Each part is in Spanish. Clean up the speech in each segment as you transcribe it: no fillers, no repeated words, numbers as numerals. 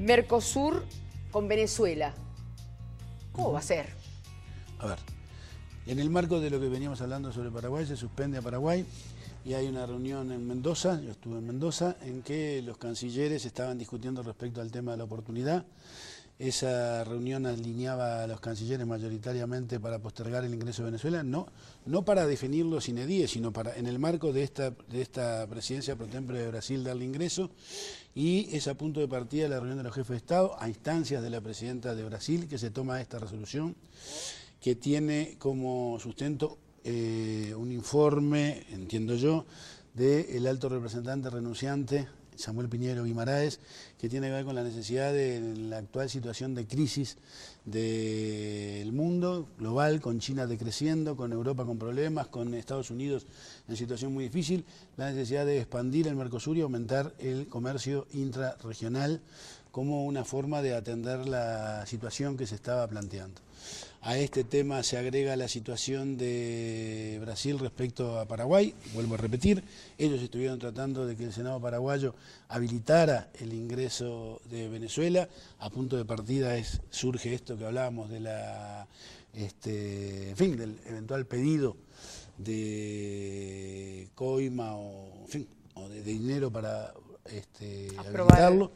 Mercosur con Venezuela. ¿Cómo va a ser? A ver, en el marco de lo que veníamos hablando sobre Paraguay, se suspende a Paraguay y hay una reunión en Mendoza, yo estuve en Mendoza, en que los cancilleres estaban discutiendo respecto al tema de la oportunidad. Esa reunión alineaba a los cancilleres mayoritariamente para postergar el ingreso de Venezuela, no para definirlo sine die, sino para, en el marco de esta presidencia pro tempore de Brasil, darle ingreso, y es a punto de partida la reunión de los jefes de Estado, a instancias de la presidenta de Brasil, que se toma esta resolución, que tiene como sustento un informe, entiendo yo, del alto representante renunciante, Samuel Pinheiro Guimaraes, que tiene que ver con la necesidad de en la actual situación de crisis del mundo global, con China decreciendo, con Europa con problemas, con Estados Unidos en situación muy difícil, la necesidad de expandir el Mercosur y aumentar el comercio intrarregional como una forma de atender la situación que se estaba planteando. A este tema se agrega la situación de Brasil respecto a Paraguay, vuelvo a repetir, ellos estuvieron tratando de que el Senado paraguayo habilitara el ingreso de Venezuela, a punto de partida surge esto que hablábamos de del eventual pedido de coima o de dinero para habilitarlo,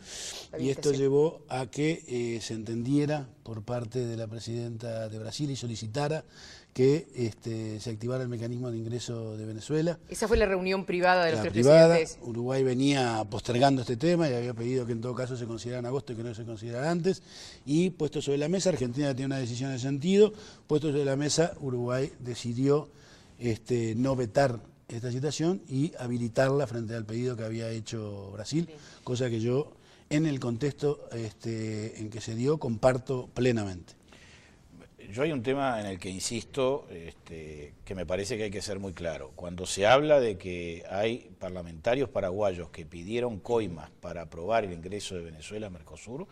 y esto llevó a que se entendiera por parte de la presidenta de Brasil y solicitara que se activara el mecanismo de ingreso de Venezuela. Esa fue la reunión privada de los tres presidentes. Uruguay venía postergando este tema y había pedido que en todo caso se considerara en agosto y que no se considerara antes, y puesto sobre la mesa, Argentina tiene una decisión en ese sentido, puesto sobre la mesa, Uruguay decidió no vetar esta situación y habilitarla frente al pedido que había hecho Brasil, cosa que yo, en el contexto en que se dio, comparto plenamente. Yo hay un tema en el que insisto, que me parece que hay que ser muy claro. Cuando se habla de que hay parlamentarios paraguayos que pidieron coimas para aprobar el ingreso de Venezuela a Mercosur,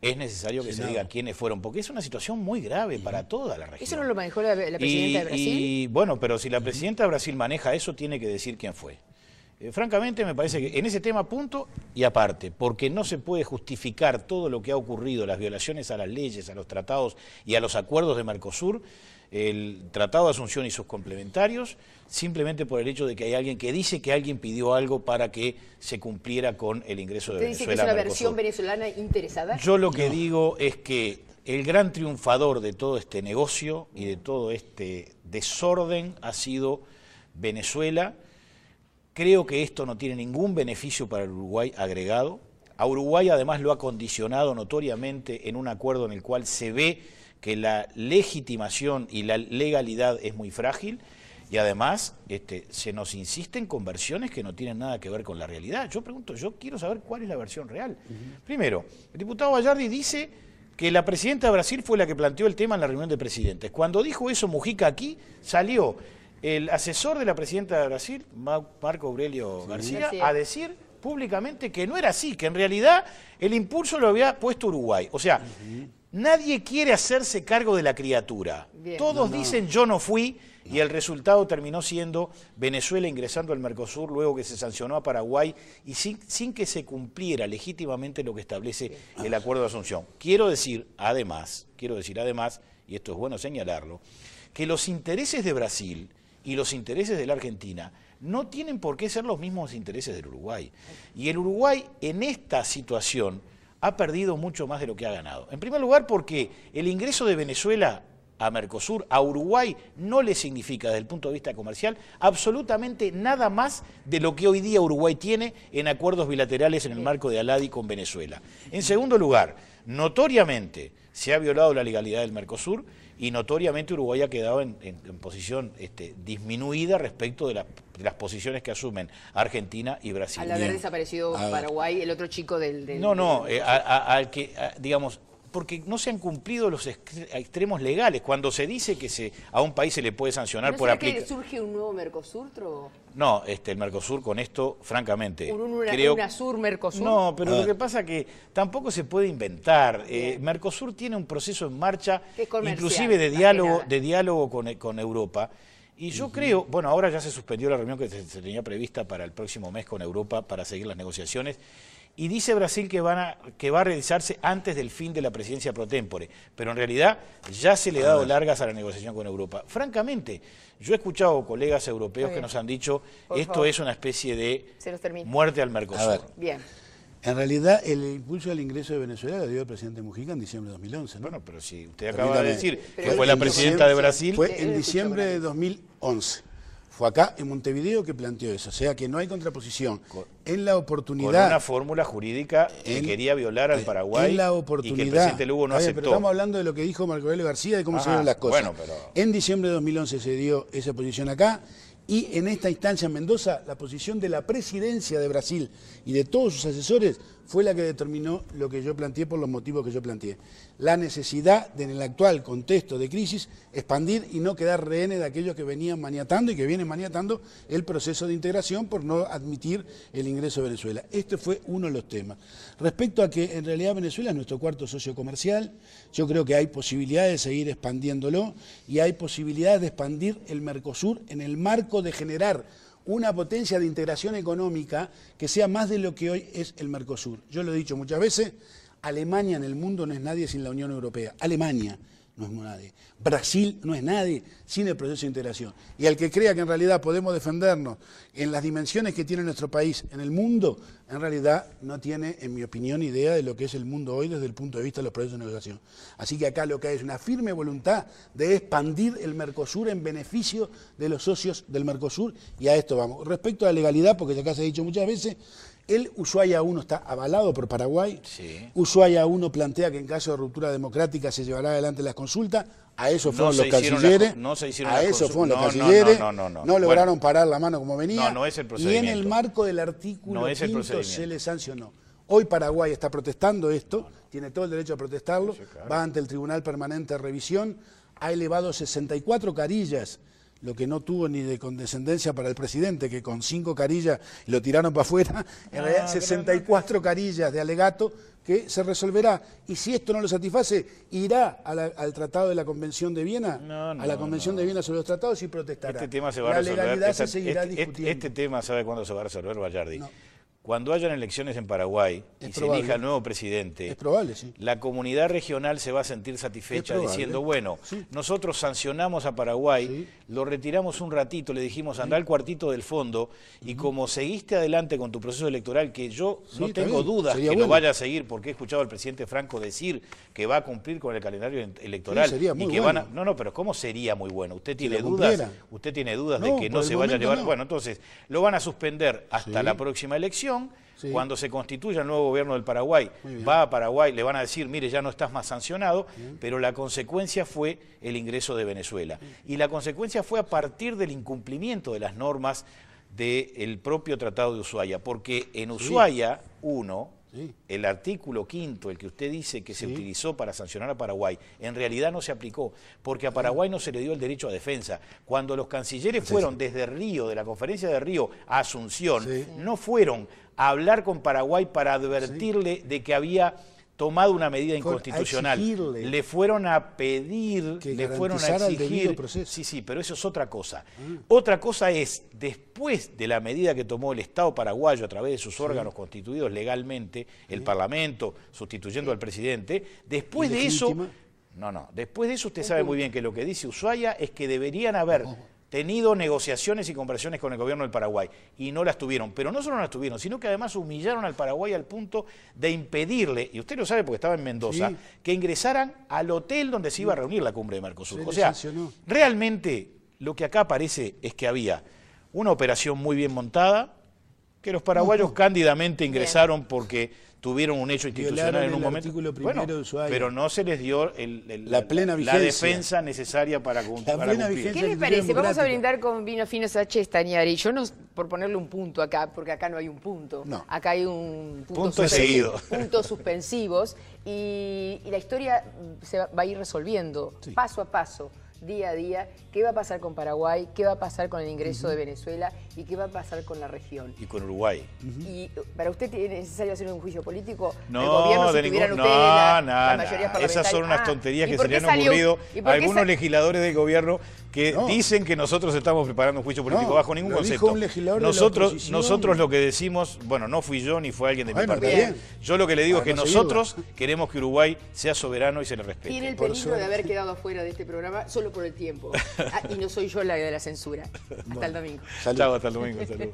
es necesario que se diga quiénes fueron, porque es una situación muy grave para toda la región. ¿Eso no lo manejó la presidenta de Brasil? Y bueno, pero si la presidenta de Brasil maneja eso, tiene que decir quién fue. Francamente, me parece que en ese tema, punto y aparte, porque no se puede justificar todo lo que ha ocurrido, las violaciones a las leyes, a los tratados y a los acuerdos de Mercosur, el Tratado de Asunción y sus complementarios, simplemente por el hecho de que hay alguien que dice que alguien pidió algo para que se cumpliera con el ingreso de Venezuela a Mercosur. ¿Usted dice que es una versión venezolana interesada? Yo lo que digo es que el gran triunfador de todo este negocio y de todo este desorden ha sido Venezuela. Creo que esto no tiene ningún beneficio para el Uruguay agregado. A Uruguay además lo ha condicionado notoriamente en un acuerdo en el cual se ve que la legitimación y la legalidad es muy frágil, y además se nos insiste en conversiones que no tienen nada que ver con la realidad. Yo pregunto, yo quiero saber cuál es la versión real. Primero, el diputado Bayardi dice que la presidenta de Brasil fue la que planteó el tema en la reunión de presidentes. Cuando dijo eso Mujica aquí, salió el asesor de la presidenta de Brasil, Marco Aurelio García, a decir públicamente que no era así, que en realidad el impulso lo había puesto Uruguay. O sea, nadie quiere hacerse cargo de la criatura. Todos dicen yo no fui, y el resultado terminó siendo Venezuela ingresando al Mercosur luego que se sancionó a Paraguay y sin que se cumpliera legítimamente lo que establece el Acuerdo de Asunción. Quiero decir además, y esto es bueno señalarlo, que los intereses de Brasil y los intereses de la Argentina no tienen por qué ser los mismos intereses del Uruguay. Y el Uruguay en esta situación ha perdido mucho más de lo que ha ganado. En primer lugar porque el ingreso de Venezuela a Mercosur, a Uruguay, no le significa desde el punto de vista comercial absolutamente nada más de lo que hoy día Uruguay tiene en acuerdos bilaterales en el marco de ALADI con Venezuela. En segundo lugar, notoriamente se ha violado la legalidad del Mercosur y notoriamente Uruguay ha quedado en posición disminuida respecto de las posiciones que asumen Argentina y Brasil. Al haber desaparecido Paraguay, el otro chico del digamos, porque no se han cumplido los extremos legales. Cuando se dice que a un país se le puede sancionar por aplicar... ¿No surge un nuevo Mercosur, Trovo? No, el Mercosur con esto, francamente... ¿UNASUR-Mercosur? No, pero lo que pasa es que tampoco se puede inventar. Mercosur tiene un proceso en marcha, inclusive de diálogo con Europa. Y yo creo, bueno, ahora ya se suspendió la reunión que se tenía prevista para el próximo mes con Europa para seguir las negociaciones. y dice Brasil que va a realizarse antes del fin de la presidencia pro tempore, pero en realidad ya se le ha dado largas a la negociación con Europa. Francamente, yo he escuchado colegas europeos que nos han dicho esto es una especie de muerte al Mercosur. Bien. En realidad, el impulso al ingreso de Venezuela lo dio el presidente Mujica en diciembre de 2011, ¿no? Bueno, pero si usted acaba de decir que fue la presidenta de Brasil... Fue en diciembre de 2011. Fue acá, en Montevideo, que planteó eso. O sea, que no hay contraposición. En la oportunidad... Con una fórmula jurídica que quería violar al Paraguay en la oportunidad, y que el presidente Lugo no aceptó. Pero estamos hablando de lo que dijo Marco Aurelio García, de cómo se dieron las cosas. Bueno, pero... En diciembre de 2011 se dio esa posición acá. Y en esta instancia en Mendoza, la posición de la presidencia de Brasil y de todos sus asesores fue la que determinó lo que yo planteé por los motivos que yo planteé. La necesidad de, en el actual contexto de crisis, expandir y no quedar rehenes de aquellos que venían maniatando y que vienen maniatando el proceso de integración por no admitir el ingreso de Venezuela. Este fue uno de los temas. Respecto a que en realidad Venezuela es nuestro cuarto socio comercial, yo creo que hay posibilidades de seguir expandiéndolo y hay posibilidades de expandir el Mercosur en el marco de generar una potencia de integración económica que sea más de lo que hoy es el Mercosur. Yo lo he dicho muchas veces, Alemania en el mundo no es nadie sin la Unión Europea. Alemania no es nadie. Brasil no es nadie sin el proceso de integración. Y al que crea que en realidad podemos defendernos en las dimensiones que tiene nuestro país en el mundo, en realidad no tiene, en mi opinión, idea de lo que es el mundo hoy desde el punto de vista de los procesos de negociación. Así que acá lo que hay es una firme voluntad de expandir el Mercosur en beneficio de los socios del Mercosur y a esto vamos. Respecto a la legalidad, porque acá se ha dicho muchas veces, el Ushuaia 1 está avalado por Paraguay. Sí. Ushuaia 1 plantea que en caso de ruptura democrática se llevará adelante las consultas. A eso fueron los cancilleres. No se hicieron a eso fueron los cancilleres. No lograron parar la mano como venía. No es el procedimiento. Y en el marco del artículo 5 se le sancionó. Hoy Paraguay está protestando esto, tiene todo el derecho a protestarlo, sí, claro. Va ante el Tribunal Permanente de Revisión, ha elevado 64 carillas, lo que no tuvo ni de condescendencia para el presidente, que con 5 carillas lo tiraron para afuera, en realidad 64 carillas de alegato que se resolverá. Y si esto no lo satisface, irá al Tratado de la Convención de Viena, a la Convención de Viena sobre los tratados y protestará. Este tema se va a resolver. La legalidad se seguirá discutiendo. Este tema, ¿sabe cuándo se va a resolver, Bayardi? No. Cuando hayan elecciones en Paraguay y se elija el nuevo presidente, es probable, sí. La comunidad regional se va a sentir satisfecha diciendo, bueno, sí, nosotros sancionamos a Paraguay, sí, lo retiramos un ratito, le dijimos, andá al cuartito del fondo, y como seguiste adelante con tu proceso electoral, que yo no tengo dudas que lo vaya a seguir, porque he escuchado al presidente Franco decir que va a cumplir con el calendario electoral. Sería muy y que bueno. No, pero ¿cómo sería muy bueno? ¿Usted tiene dudas? ¿Usted tiene dudas de que no se vaya a llevar? Bueno, entonces, lo van a suspender hasta la próxima elección. Sí. Cuando se constituya el nuevo gobierno del Paraguay, va a Paraguay, le van a decir, mire, ya no estás más sancionado, pero la consecuencia fue el ingreso de Venezuela. Y la consecuencia fue a partir del incumplimiento de las normas del propio Tratado de Ushuaia, porque en Ushuaia 1, el artículo 5, el que usted dice que se utilizó para sancionar a Paraguay, en realidad no se aplicó, porque a Paraguay no se le dio el derecho a defensa. Cuando los cancilleres fueron desde Río, de la conferencia de Río a Asunción, no fueron a hablar con Paraguay para advertirle de que había tomado una medida inconstitucional. Le fueron a pedir, le fueron a exigir. Sí, pero eso es otra cosa. Otra cosa es, después de la medida que tomó el Estado paraguayo a través de sus órganos constituidos legalmente, el Parlamento sustituyendo al presidente, después de eso, después de eso usted sabe muy bien que lo que dice Ushuaia es que deberían haber tenido negociaciones y conversaciones con el gobierno del Paraguay, y no las tuvieron. Pero no solo no las tuvieron, sino que además humillaron al Paraguay al punto de impedirle, y usted lo sabe porque estaba en Mendoza, que ingresaran al hotel donde se iba a reunir la cumbre de Mercosur. O sea, realmente lo que acá aparece es que había una operación muy bien montada, que los paraguayos cándidamente ingresaron porque tuvieron un hecho institucional en un momento. Bueno, pero no se les dio la defensa necesaria para cumplir. ¿Qué les parece? Vamos a brindar con vino fino Sánchez Tañari. Yo no, por ponerle un punto acá, porque acá no hay un punto. Acá hay un punto seguido. Puntos suspensivos y la historia se va a ir resolviendo paso a paso, día a día, qué va a pasar con Paraguay, qué va a pasar con el ingreso de Venezuela y qué va a pasar con la región. Y con Uruguay. ¿Y para usted es necesario hacer un juicio político? No, ¿el gobierno, si tuvieran ustedes la mayoría parlamentaria? Esas son unas tonterías que se le han ocurrido a algunos legisladores del gobierno que dicen que nosotros estamos preparando un juicio político bajo ningún concepto. Dijo un legislador de la oposición. Nosotros lo que decimos, bueno, no fui yo ni fue alguien de mi partido. Yo lo que le digo es que nosotros queremos que Uruguay sea soberano y se le respete. Tiene el peligro de haber quedado afuera de este programa solo por el tiempo. Y no soy yo la de la censura. Hasta el domingo. Chao, hasta el domingo. Salud.